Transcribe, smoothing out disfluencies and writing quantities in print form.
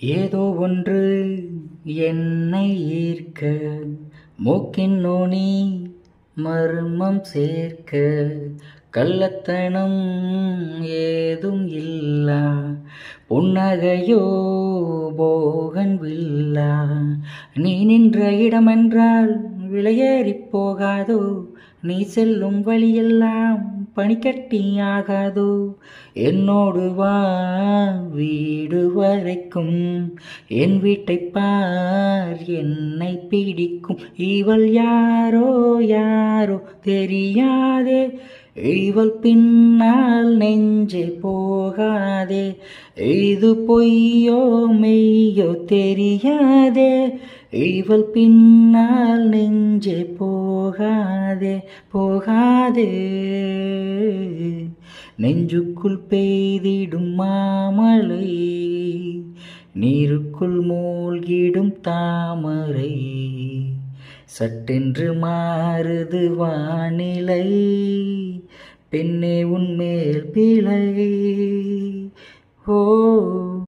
ஏதோ ஒன்று என்னை ஈர்க்க, மூக்கின் நுனி மர்மம் சேர்க்க, கள்ளத்தனம் ஏதும் இல்லா, புன்னகையோ போகன் வில்லா. நீ நின்ற இடமென்றால் விலையேறிப் போகாதோ, நீ செல்லும் வழியெல்லாம் பனிக்கட்டியாகாதோ. என்னோடு வா வீடு வரைக்கும், என் வீட்டைப் பார் என்னை பிடிக்கும். இவள் யாரோ யாரோ தெரியாதே, இவள் பின்னால் நெஞ்சே போகாதே. இது பொய்யோ மெய்யோ தெரியாதே, இவள் பின்னால் நெஞ்சே போகாதே போகாதே. நெஞ்சுக்குள் பெய்திடும் மாமழை, நீருக்குள் மூழ்கிடும் தாமரை, சட்டென்று மாறுது வானிலை, பெண்ணே உன்மேல் பிழை. ஓ